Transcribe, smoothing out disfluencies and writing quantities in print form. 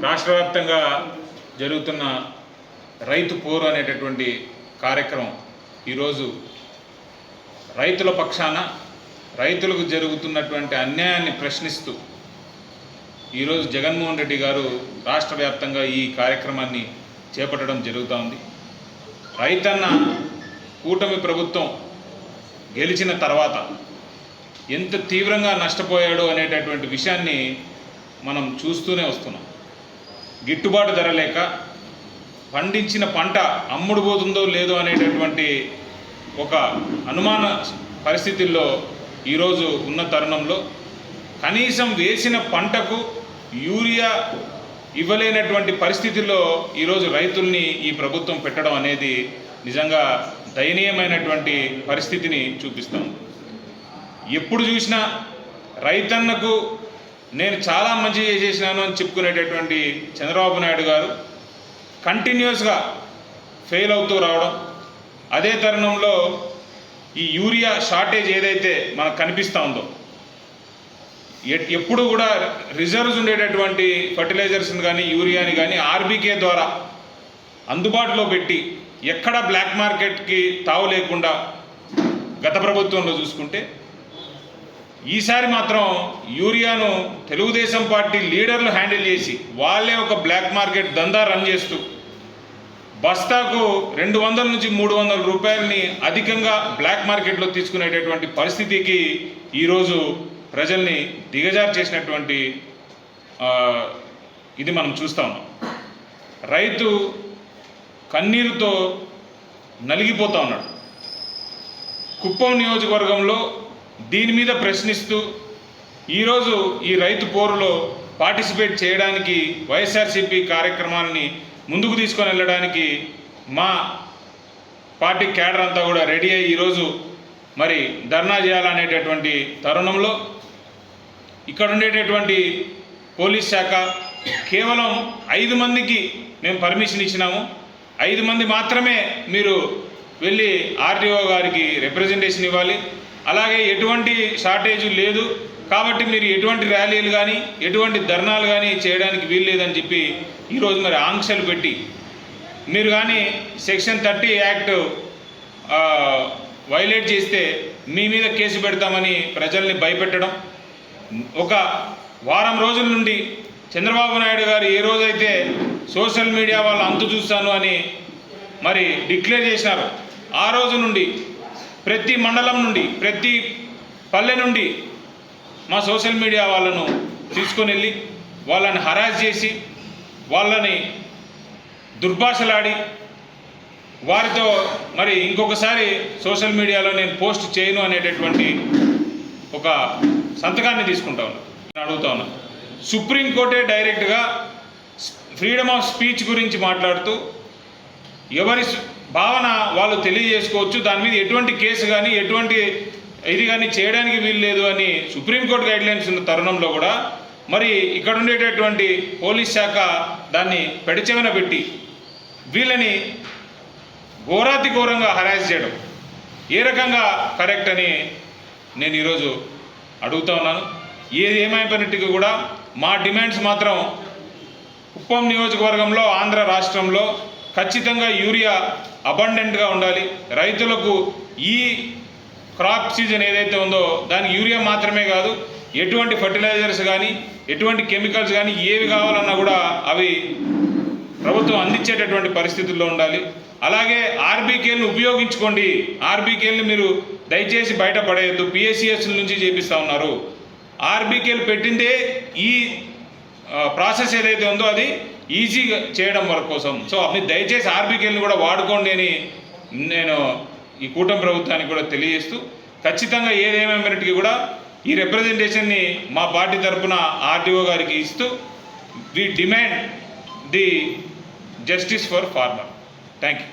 రాష్ట్ర వ్యాప్తంగా జరుగుతున్న రైతు పోరు అనేటటువంటి కార్యక్రమం ఈరోజు రైతుల పక్షాన రైతులకు జరుగుతున్నటువంటి అన్యాయాన్ని ప్రశ్నిస్తూ ఈరోజు జగన్మోహన్ రెడ్డి గారు రాష్ట్ర వ్యాప్తంగా ఈ కార్యక్రమాన్ని చేపట్టడం జరుగుతోంది. రైతన్న కూటమి ప్రభుత్వం గెలిచిన తర్వాత ఎంత తీవ్రంగా నష్టపోయాడో అనేటటువంటి విషయాన్ని మనం చూస్తూనే వస్తున్నాం. గిట్టుబాటు ధర లేక పండించిన పంట అమ్ముడు పోతుందో లేదో అనేటటువంటి ఒక అనుమాన పరిస్థితుల్లో ఈరోజు ఉన్న తరుణంలో కనీసం వేసిన పంటకు యూరియా ఇవ్వలేనటువంటి పరిస్థితుల్లో ఈరోజు రైతుల్ని ఈ ప్రభుత్వం పెట్టడం అనేది నిజంగా దయనీయమైనటువంటి పరిస్థితిని చూపిస్తాం. ఎప్పుడు చూసినా రైతన్నకు నేను చాలా మంచి చేసేసినాను అని చెప్పుకునేటటువంటి చంద్రబాబు నాయుడు గారు కంటిన్యూస్గా ఫెయిల్ అవుతూ రావడం, అదే తరుణంలో ఈ యూరియా షార్టేజ్ ఏదైతే మనకు కనిపిస్తూ ఉందో ఎప్పుడు కూడా రిజర్వ్స్ ఉండేటటువంటి ఫర్టిలైజర్స్ని కానీ యూరియాని కానీ ఆర్బీకే ద్వారా అందుబాటులో పెట్టి ఎక్కడ బ్లాక్ మార్కెట్కి తావు లేకుండా గత ప్రభుత్వంలో చూసుకుంటే ఈసారి మాత్రం యూరియాను తెలుగుదేశం పార్టీ లీడర్లు హ్యాండిల్ చేసి వాళ్ళే ఒక బ్లాక్ మార్కెట్ దందా రన్ చేస్తూ బస్తాకు 200 నుంచి 300 రూపాయలని అధికంగా బ్లాక్ మార్కెట్లో తీసుకునేటటువంటి పరిస్థితికి ఈరోజు ప్రజల్ని దిగజారు చేసినటువంటి ఇది మనం చూస్తూ ఉన్నాం. రైతు కన్నీరుతో నలిగిపోతూ ఉన్నాడు. కుప్పం నియోజకవర్గంలో దీని మీద ప్రశ్నిస్తూ ఈరోజు ఈ రైతు పోరులో పార్టిసిపేట్ చేయడానికి వైఎస్ఆర్సీపీ కార్యక్రమాన్ని ముందుకు తీసుకొని వెళ్ళడానికి మా పార్టీ క్యాడర్ అంతా కూడా రెడీ అయ్యి ఈరోజు మరి ధర్నా చేయాలనేటటువంటి తరుణంలో ఇక్కడ ఉండేటటువంటి పోలీస్ శాఖ కేవలం 5 మందికి మేము పర్మిషన్ ఇచ్చినాము, 5 మంది మాత్రమే మీరు వెళ్ళి ఆర్టీఓ గారికి రిప్రజెంటేషన్ ఇవ్వాలి, అలాగే ఎటువంటి షార్టేజ్ లేదు కాబట్టి మీరు ఎటువంటి ర్యాలీలు కానీ ఎటువంటి ధర్నాలు కానీ చేయడానికి వీలు లేదని చెప్పి ఈరోజు మరి ఆంక్షలు పెట్టి మీరు కానీ సెక్షన్ 30 యాక్ట్ వైలేట్ చేస్తే మీ మీద కేసు పెడతామని ప్రజల్ని భయపెట్టడం. ఒక వారం రోజుల నుండి చంద్రబాబు నాయుడు గారు ఏ రోజైతే సోషల్ మీడియా వాళ్ళు అంతు చూస్తాను అని మరి డిక్లేర్ చేసినారు, ఆ రోజు నుండి ప్రతి మండలం నుండి ప్రతి పల్లె నుండి మా సోషల్ మీడియా వాళ్ళను తీసుకొని వెళ్ళి వాళ్ళని హరాస్ చేసి వాళ్ళని దుర్భాషలాడి వారితో మరి ఇంకొకసారి సోషల్ మీడియాలో నేను పోస్ట్ చేయను అనేటటువంటి ఒక సంతకాన్ని తీసుకుంటా ఉన్నాను. నేను అడుగుతా ఉన్నాను, సుప్రీంకోర్టే డైరెక్ట్గా ఫ్రీడమ్ ఆఫ్ స్పీచ్ గురించి మాట్లాడుతూ ఎవరి భావన వాళ్ళు తెలియజేసుకోవచ్చు, దాని మీద ఎటువంటి కేసు కానీ ఎటువంటి ఇది కానీ చేయడానికి వీలు లేదు అని సుప్రీంకోర్టు గైడ్లైన్స్ ఉన్న తరుణంలో కూడా మరి ఇక్కడ ఉండేటటువంటి పోలీస్ శాఖ దాన్ని పెడచెవిన పెట్టి వీళ్ళని ఘోరాతి ఘోరంగా హరాస్ చేయడం ఏ రకంగా కరెక్ట్ అని నేను ఈరోజు అడుగుతూ ఉన్నాను. ఏది ఏమైపోయినట్టుగా కూడా మా డిమాండ్స్ మాత్రం కుప్పం నియోజకవర్గంలో ఆంధ్ర రాష్ట్రంలో ఖచ్చితంగా యూరియా అబండెంట్గా ఉండాలి. రైతులకు ఈ క్రాప్ సీజన్ ఏదైతే ఉందో దానికి యూరియా మాత్రమే కాదు, ఎటువంటి ఫర్టిలైజర్స్ కానీ ఎటువంటి కెమికల్స్ కానీ ఏవి కావాలన్నా కూడా అవి ప్రభుత్వం అందించేటటువంటి పరిస్థితుల్లో ఉండాలి. అలాగే ఆర్బీకేలను ఉపయోగించుకోండి, ఆర్బీకేలను మీరు దయచేసి బయట పడేయద్దు, పిఎస్సిఎస్ల నుంచి చేపిస్తూ ఉన్నారు. ఆర్బీకేలు పెట్టిందే ఈ ప్రాసెస్ ఏదైతే ఉందో అది ఈజీగా చేయడం వరకు కోసం. సో మీరు దయచేసి ఆర్బీకేలను కూడా వాడుకోండి అని నేను ఈ కూటమి ప్రభుత్వానికి కూడా తెలియజేస్తూ ఖచ్చితంగా ఏదేమైనప్పటికీ కూడా ఈ రిప్రజెంటేషన్ని మా పార్టీ తరఫున ఆర్టీఓ గారికి ఇస్తూ we demand the justice for farmer. Thank you.